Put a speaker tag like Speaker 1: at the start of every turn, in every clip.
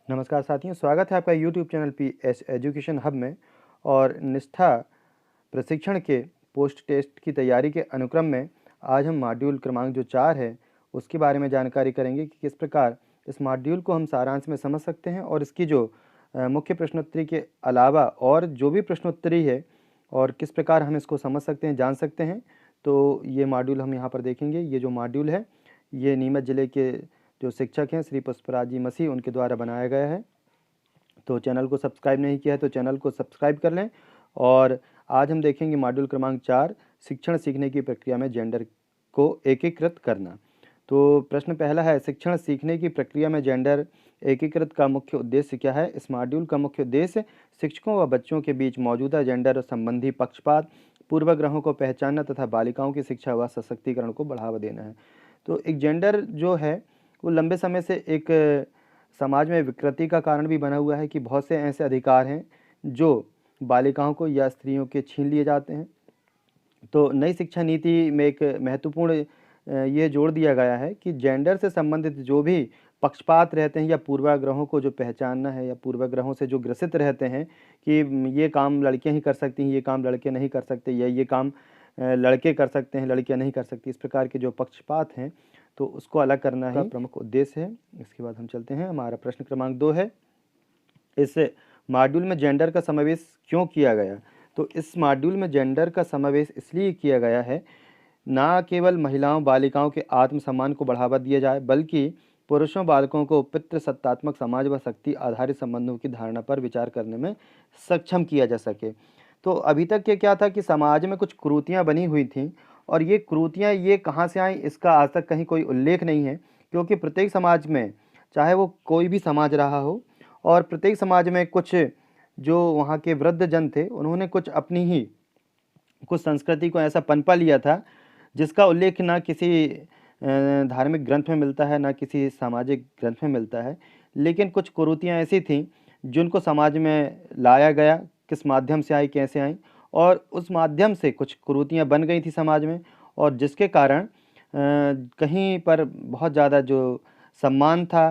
Speaker 1: नमस्कार साथियों, स्वागत है आपका YouTube channel PS education hub में। और निष्ठा प्रशिक्षण के पोस्ट टेस्ट की तैयारी के अनुक्रम में आज हम मॉड्यूल क्रमांक जो 4 है उसके बारे में जानकारी करेंगे कि किस प्रकार इस मॉड्यूल को हम सारांश में समझ सकते हैं और इसकी जो मुख्य प्रश्नोत्तरी के अलावा और जो भी प्रश्नोत्तरी है और किस प्रकार हम इसको समझ सकते हैं, जान सकते हैं। तो ये मॉड्यूल हम यहाँ पर देखेंगे। ये जो मॉड्यूल है ये नीमच ज़िले के जो शिक्षक हैं श्री पुष्पराज जी मसीह उनके द्वारा बनाया गया है। तो चैनल को सब्सक्राइब नहीं किया है तो चैनल को सब्सक्राइब कर लें। और आज हम देखेंगे मॉड्यूल क्रमांक 4, शिक्षण सीखने की प्रक्रिया में जेंडर को एकीकृत करना। तो प्रश्न पहला है, शिक्षण सीखने की प्रक्रिया में जेंडर एकीकृत का मुख्य उद्देश्य क्या है। इस मॉड्यूल का मुख्य उद्देश्य शिक्षकों व बच्चों के बीच मौजूदा जेंडर संबंधी पक्षपात, पूर्वाग्रहों को पहचानना तथा बालिकाओं की शिक्षा व सशक्तिकरण को बढ़ावा देना है। तो एक जेंडर जो है वो लंबे समय से एक समाज में विकृति का कारण भी बना हुआ है कि बहुत से ऐसे अधिकार हैं जो बालिकाओं को या स्त्रियों के छीन लिए जाते हैं। तो नई शिक्षा नीति में एक महत्वपूर्ण ये जोड़ दिया गया है कि जेंडर से संबंधित जो भी पक्षपात रहते हैं या पूर्वाग्रहों को जो पहचानना है या पूर्वाग्रहों से जो ग्रसित रहते हैं कि ये काम लड़कियां ही कर सकती हैं, ये काम लड़के नहीं कर सकते, या ये काम लड़के कर सकते हैं, लड़कियां नहीं कर सकती, इस प्रकार के जो पक्षपात हैं तो उसको अलग करना ही प्रमुख उद्देश्य है। इसके बाद हम चलते हैं, हमारा प्रश्न क्रमांक 2 है, इस मॉड्यूल में जेंडर का समावेश क्यों किया गया। तो इस मॉड्यूल में जेंडर का समावेश इसलिए किया गया है ना केवल महिलाओं बालिकाओं के आत्मसम्मान को बढ़ावा दिया जाए बल्कि पुरुषों बालकों को पितृसत्तात्मक समाज व शक्ति आधारित संबंधों की धारणा पर विचार करने में सक्षम किया जा सके। तो अभी तक ये क्या था कि समाज में कुछ कुरीतियाँ बनी हुई थीं और ये कुरीतियाँ ये कहाँ से आईं इसका आज तक कहीं कोई उल्लेख नहीं है, क्योंकि प्रत्येक समाज में चाहे वो कोई भी समाज रहा हो और प्रत्येक समाज में कुछ जो वहाँ के वृद्ध जन थे उन्होंने कुछ अपनी ही कुछ संस्कृति को ऐसा पनपा लिया था जिसका उल्लेख ना किसी धार्मिक ग्रंथ में मिलता है ना किसी सामाजिक ग्रंथ में मिलता है, लेकिन कुछ कुरीतियाँ ऐसी थीं जिनको समाज में लाया गया, किस माध्यम से आई, कैसे आई, और उस माध्यम से कुछ कुरीतियाँ बन गई थी समाज में और जिसके कारण कहीं पर बहुत ज़्यादा जो सम्मान था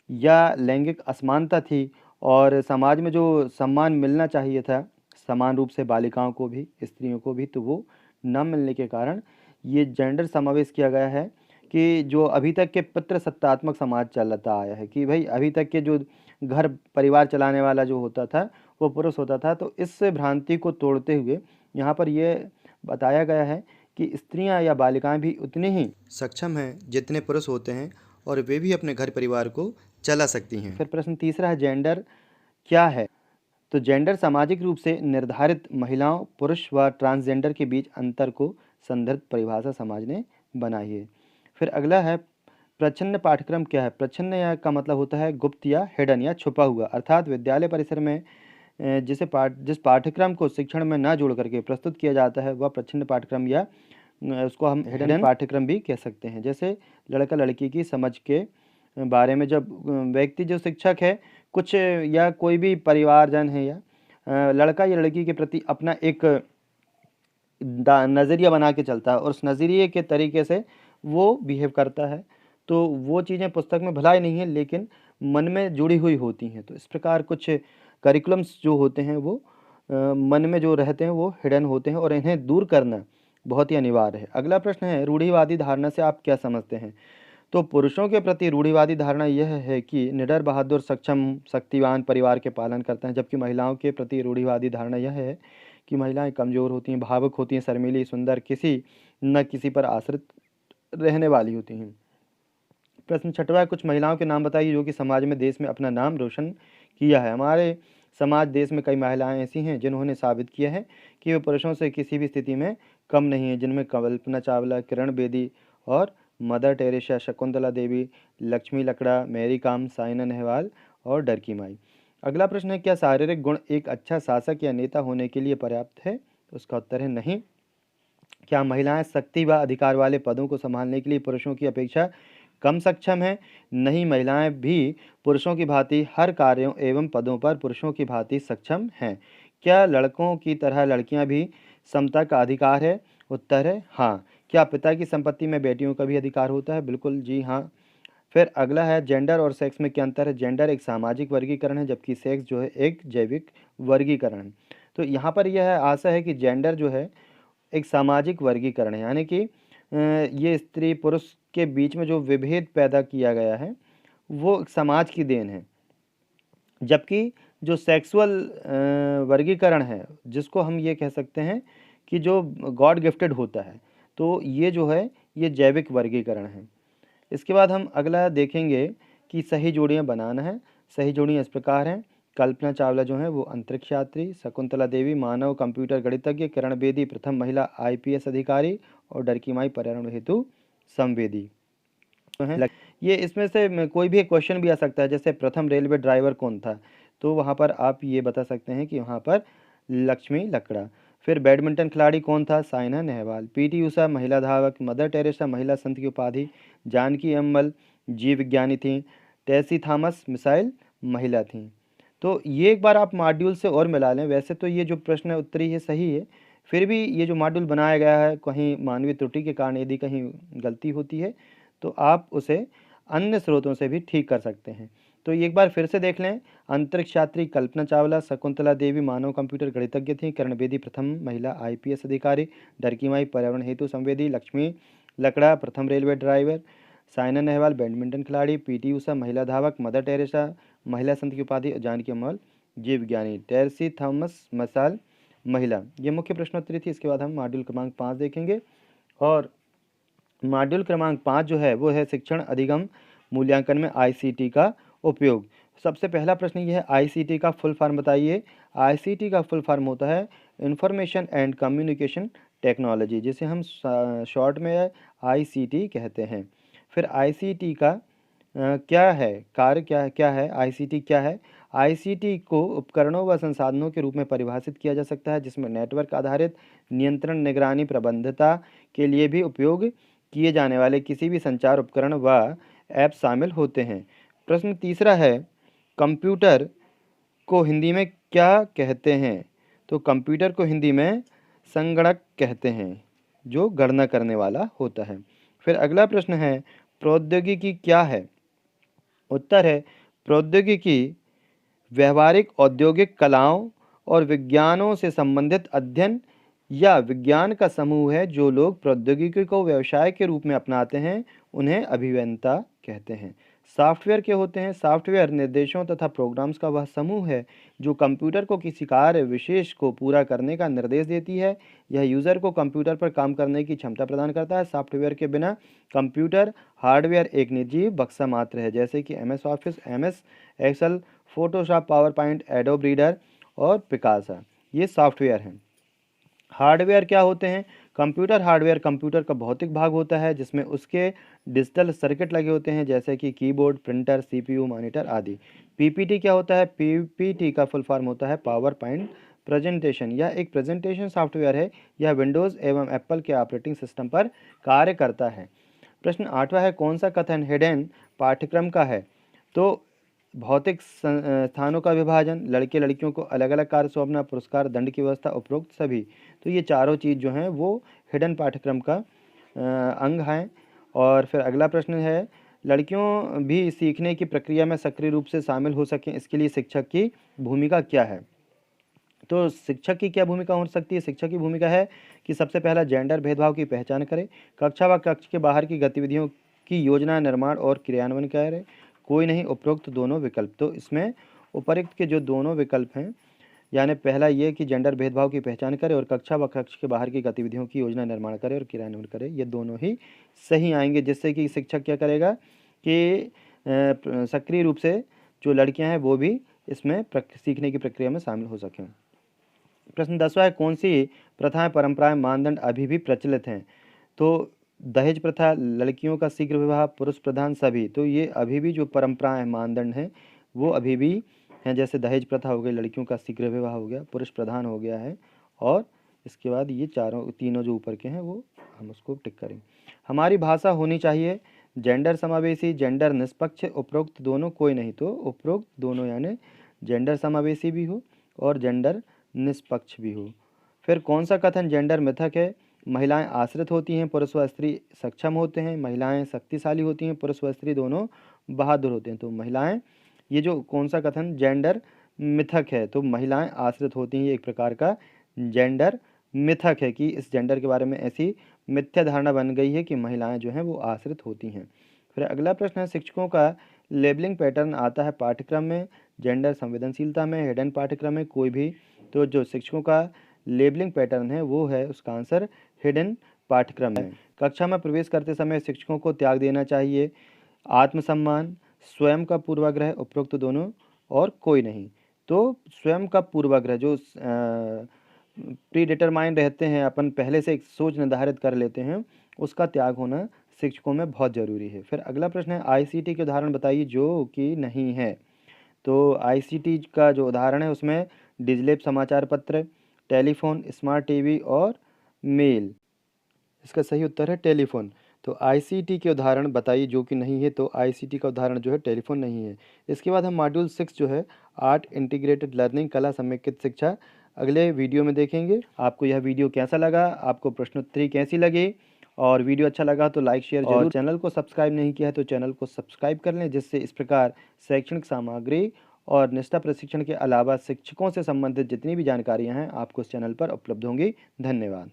Speaker 1: या लैंगिक असमानता थी और समाज में जो सम्मान मिलना चाहिए था समान रूप से बालिकाओं को भी स्त्रियों को भी, तो वो न मिलने के कारण ये जेंडर समावेश किया गया है कि जो अभी तक के पितृसत्तात्मक समाज चलता आया है कि भाई अभी तक के जो घर परिवार चलाने वाला जो होता था वो पुरुष होता था। तो इस भ्रांति को तोड़ते हुए यहाँ पर यह बताया गया है कि स्त्रियां या बालिकाएं भी उतनी ही सक्षम हैं जितने पुरुष होते हैं और वे भी अपने घर परिवार को चला सकती हैं। फिर प्रश्न तीसरा है, जेंडर क्या है। तो जेंडर सामाजिक रूप से निर्धारित महिलाओं, पुरुष व ट्रांसजेंडर के बीच अंतर को संदर्भ परिभाषा समाज ने बनाई है। फिर अगला है, प्रच्छन्न पाठ्यक्रम क्या है। प्रच्छन्न या का मतलब होता है गुप्त या हिडन या छुपा हुआ, अर्थात विद्यालय परिसर में जिस पाठ्यक्रम को शिक्षण में न जोड़ करके प्रस्तुत किया जाता है वह प्रच्छन्न पाठ्यक्रम या उसको हम हिडन पाठ्यक्रम भी कह सकते हैं। जैसे लड़का लड़की की समझ के बारे में जब व्यक्ति जो शिक्षक है कुछ या कोई भी परिवारजन है या लड़का या लड़की के प्रति अपना एक नज़रिया बना के चलता है और उस नज़रिए के तरीके से वो बिहेव करता है, तो वो चीज़ें पुस्तक में भलाई नहीं है लेकिन मन में जुड़ी हुई होती हैं। तो इस प्रकार कुछ करिकुलम्स जो होते हैं वो मन में जो रहते हैं वो हिडन होते हैं और इन्हें दूर करना बहुत ही अनिवार्य है। अगला प्रश्न है, रूढ़िवादी धारणा से आप क्या समझते हैं। तो पुरुषों के प्रति रूढ़िवादी धारणा यह है कि निडर, बहादुर, सक्षम, शक्तिवान परिवार के पालन करते हैं, जबकि महिलाओं के प्रति रूढ़िवादी धारणा यह है कि महिलाएं कमज़ोर होती हैं, भावुक होती हैं, शर्मीली, सुंदर, किसी न किसी पर आश्रित रहने वाली होती हैं। प्रश्न छठवां है, कुछ महिलाओं के नाम बताइए जो कि समाज में देश में अपना नाम रोशन किया है। हमारे समाज देश में कई महिलाएं ऐसी हैं जिन्होंने साबित किया है कि वे पुरुषों से किसी भी स्थिति में कम नहीं है, जिनमें कल्पना चावला, किरण बेदी और मदर टेरेसा, शकुंतला देवी, लक्ष्मी लकड़ा, मैरी कॉम, साइना नेहवाल और डरकी माई। अगला प्रश्न है, क्या शारीरिक गुण एक अच्छा शासक या नेता होने के लिए पर्याप्त है। तो उसका उत्तर है नहीं। क्या महिलाएं शक्ति व अधिकार वाले पदों को संभालने के लिए पुरुषों की अपेक्षा कम सक्षम हैं। नहीं, महिलाएं भी पुरुषों की भांति हर कार्यों एवं पदों पर पुरुषों की भांति सक्षम हैं। क्या लड़कों की तरह लड़कियां भी समता का अधिकार है। उत्तर है हाँ। क्या पिता की संपत्ति में बेटियों का भी अधिकार होता है। बिल्कुल जी हाँ। फिर अगला है जेंडर और सेक्स में क्या अंतर है। जेंडर एक सामाजिक वर्गीकरण है, जबकि सेक्स जो है एक जैविक वर्गीकरण है। तो यहाँ पर यह आशा है कि जेंडर जो है एक सामाजिक वर्गीकरण है, यानी कि ये स्त्री पुरुष के बीच में जो विभेद पैदा किया गया है वो समाज की देन है। जबकि जो सेक्सुअल वर्गीकरण है, जिसको हम ये कह सकते हैं कि जो गॉड गिफ्टेड होता है, तो ये जो है ये जैविक वर्गीकरण है। इसके बाद हम अगला देखेंगे कि सही जोड़ियाँ बनाना है। सही जोड़ियाँ इस प्रकार हैं। कल्पना चावला जो है वो अंतरिक्ष यात्री, शकुंतला देवी मानव कंप्यूटर गणितज्ञ, किरण बेदी प्रथम महिला आईपीएस अधिकारी और डरकी माई पर्यावरण हेतु संवेदी है। ये इसमें से कोई भी एक क्वेश्चन भी आ सकता है, जैसे प्रथम रेलवे ड्राइवर कौन था, तो वहाँ पर आप ये बता सकते हैं कि वहाँ पर लक्ष्मी लकड़ा। फिर बैडमिंटन खिलाड़ी कौन था, साइना नेहवाल। पीटी उषा महिला धावक, मदर टेरेसा महिला संत की उपाधि, जानकी अम्मल जीव विज्ञानी थी, टेसी थॉमस मिसाइल महिला थी। तो ये एक बार आप मॉड्यूल से और मिला लें। वैसे तो ये जो प्रश्न है उत्तरी है सही है, फिर भी ये जो मॉड्यूल बनाया गया है कहीं मानवीय त्रुटि के कारण यदि कहीं गलती होती है तो आप उसे अन्य स्रोतों से भी ठीक कर सकते हैं। तो एक बार फिर से देख लें। अंतरिक्ष यात्री कल्पना चावला, शकुंतला देवी मानव कंप्यूटर गणितज्ञ थी, किरण बेदी प्रथम महिला आईपीएस अधिकारी, डरकी माई पर्यावरण हेतु संवेदी, लक्ष्मी लकड़ा प्रथम railway driver, Saina Nehwal badminton खिलाड़ी, पीटी उषा महिला धावक, मदर टेरेसा महिला संत की उपाधि, जानकी अम्मल जीव विज्ञानी, टेरसी थॉमस मसाल महिला। ये मुख्य प्रश्नोत्तरी थी। इसके बाद हम मॉड्यूल क्रमांक 5 देखेंगे, और मॉड्यूल क्रमांक 5 जो है वो है शिक्षण अधिगम मूल्यांकन में आईसीटी का उपयोग। सबसे पहला प्रश्न ये है, आईसीटी का फुल फॉर्म बताइए। आईसीटी का फुल फॉर्म होता है इंफॉर्मेशन एंड कम्युनिकेशन टेक्नोलॉजी, जिसे हम शॉर्ट में आईसीटी कहते हैं। फिर आईसीटी का क्या है कार्य, क्या है आईसीटी क्या है। आईसीटी को उपकरणों व संसाधनों के रूप में परिभाषित किया जा सकता है जिसमें नेटवर्क आधारित नियंत्रण निगरानी प्रबंधता के लिए भी उपयोग किए जाने वाले किसी भी संचार उपकरण व ऐप शामिल होते हैं। प्रश्न तीसरा है, कंप्यूटर को हिंदी में क्या कहते हैं। तो कंप्यूटर को हिंदी में संगणक कहते हैं, जो गणना करने वाला होता है। फिर अगला प्रश्न है, प्रौद्योगिकी क्या है। उत्तर है, प्रौद्योगिकी व्यवहारिक औद्योगिक कलाओं और विज्ञानों से संबंधित अध्ययन या विज्ञान का समूह है। जो लोग प्रौद्योगिकी को व्यवसाय के रूप में अपनाते हैं उन्हें अभियंता कहते हैं। सॉफ्टवेयर क्या होते हैं। सॉफ्टवेयर निर्देशों तथा प्रोग्राम्स का वह समूह है जो कंप्यूटर को किसी कार्य विशेष को पूरा करने का निर्देश देती है। यह यूज़र को कंप्यूटर पर काम करने की क्षमता प्रदान करता है। सॉफ्टवेयर के बिना कंप्यूटर हार्डवेयर एक निर्जीव बक्सा मात्र है, जैसे कि MS Office, MS Excel, Photoshop, PowerPoint, Adobe Reader और पिकासा, ये सॉफ्टवेयर हैं। हार्डवेयर क्या होते हैं। कंप्यूटर हार्डवेयर कंप्यूटर का भौतिक भाग होता है जिसमें उसके डिजिटल सर्किट लगे होते हैं, जैसे कि कीबोर्ड, प्रिंटर, सीपीयू, मॉनिटर आदि। पीपीटी क्या होता है। पीपीटी का फुल फॉर्म होता है पावर पॉइंट प्रेजेंटेशन। यह एक प्रेजेंटेशन सॉफ्टवेयर है। यह विंडोज़ एवं एप्पल के ऑपरेटिंग सिस्टम पर कार्य करता है। प्रश्न 8वां है, कौन सा कथन हिडन पाठ्यक्रम का है। तो भौतिक स्थानों का विभाजन, लड़के लड़कियों को अलग अलग कार्य सौंपना, पुरस्कार, दंड की व्यवस्था, उपरोक्त सभी। तो ये चारों चीज़ जो हैं वो हिडन पाठ्यक्रम का अंग हैं। और फिर अगला प्रश्न है, लड़कियों भी सीखने की प्रक्रिया में सक्रिय रूप से शामिल हो सकें इसके लिए शिक्षक की भूमिका क्या है। तो शिक्षक की क्या भूमिका हो सकती है। शिक्षक की भूमिका है कि सबसे पहला जेंडर भेदभाव की पहचान करे, कक्षा व कक्ष के बाहर की गतिविधियों की योजना, निर्माण और क्रियान्वयन करे। कोई नहीं उपरोक्त दोनों विकल्प। तो इसमें उपरोक्त के जो दोनों विकल्प हैं, यानी पहला ये कि जेंडर भेदभाव की पहचान करे और कक्षा व कक्ष के बाहर की गतिविधियों की योजना निर्माण करे और क्रियान्वयन करे, ये दोनों ही सही आएंगे, जिससे कि शिक्षक क्या करेगा कि सक्रिय रूप से जो लड़कियां हैं वो भी इसमें सीखने की प्रक्रिया में शामिल हो सकें। प्रश्न 10वां है, कौन सी प्रथाएं, परंपराएं, मानदंड अभी भी प्रचलित हैं। तो दहेज प्रथा, लड़कियों का शीघ्र विवाह, पुरुष प्रधान सभी। तो ये अभी भी जो परंपराएं मानदंड हैं वो अभी भी हैं, जैसे दहेज प्रथा हो गई, लड़कियों का शीघ्र विवाह हो गया, पुरुष प्रधान हो गया है, और इसके बाद ये तीनों जो ऊपर के हैं वो हम उसको टिक करें। हमारी भाषा होनी चाहिए जेंडर समावेशी, जेंडर निष्पक्ष, उपरोक्त दोनों कोई नहीं। तो उपरोक्त दोनों यानी जेंडर समावेशी भी हो और जेंडर निष्पक्ष भी हो। फिर कौन सा कथन जेंडर मिथक है। महिलाएं आश्रित होती हैं, पुरुष व स्त्री सक्षम होते हैं। महिलाएं शक्तिशाली होती हैं, पुरुष व स्त्री दोनों बहादुर होते हैं। तो महिलाएं, ये जो कौन सा कथन जेंडर मिथक है, तो महिलाएं आश्रित होती हैं, ये एक प्रकार का जेंडर मिथक है कि इस जेंडर के बारे में ऐसी मिथ्या धारणा बन गई है कि महिलाएं जो हैं वो आश्रित होती हैं। फिर अगला प्रश्न है, शिक्षकों का लेबलिंग पैटर्न आता है पाठ्यक्रम में, जेंडर संवेदनशीलता में, हिडन पाठ्यक्रम में, कोई भी। तो जो शिक्षकों का लेबलिंग पैटर्न है वो है उसका आंसर हिडन पाठ्यक्रम में। कक्षा में प्रवेश करते समय शिक्षकों को त्याग देना चाहिए आत्मसम्मान, स्वयं का पूर्वाग्रह, उपरोक्त दोनों, और कोई नहीं। तो स्वयं का पूर्वाग्रह जो प्री डिटरमाइंड रहते हैं, अपन पहले से एक सोच निर्धारित कर लेते हैं, उसका त्याग होना शिक्षकों में बहुत ज़रूरी है। फिर अगला प्रश्न है, आईसीटी के उदाहरण बताइए जो कि नहीं है। तो आईसीटी का जो उदाहरण है उसमें डिजलेप समाचार पत्र, टेलीफोन, स्मार्ट टीवी और मेल। इसका सही उत्तर है टेलीफोन। तो आईसीटी के उदाहरण बताइए जो कि नहीं है। तो आईसीटी का उदाहरण जो है टेलीफोन नहीं है। इसके बाद हम मॉड्यूल 6 जो है आर्ट इंटीग्रेटेड लर्निंग, कला समेकित शिक्षा, अगले वीडियो में देखेंगे। आपको यह वीडियो कैसा लगा, आपको प्रश्नोत्तरी कैसी लगी, और वीडियो अच्छा लगा तो लाइक शेयर जरूर। और चैनल को सब्सक्राइब नहीं किया है तो चैनल को सब्सक्राइब कर लें, जिससे इस प्रकार शैक्षणिक सामग्री और निष्ठा प्रशिक्षण के अलावा शिक्षकों से संबंधित जितनी भी जानकारियाँ हैं आपको इस चैनल पर उपलब्ध होंगी। धन्यवाद।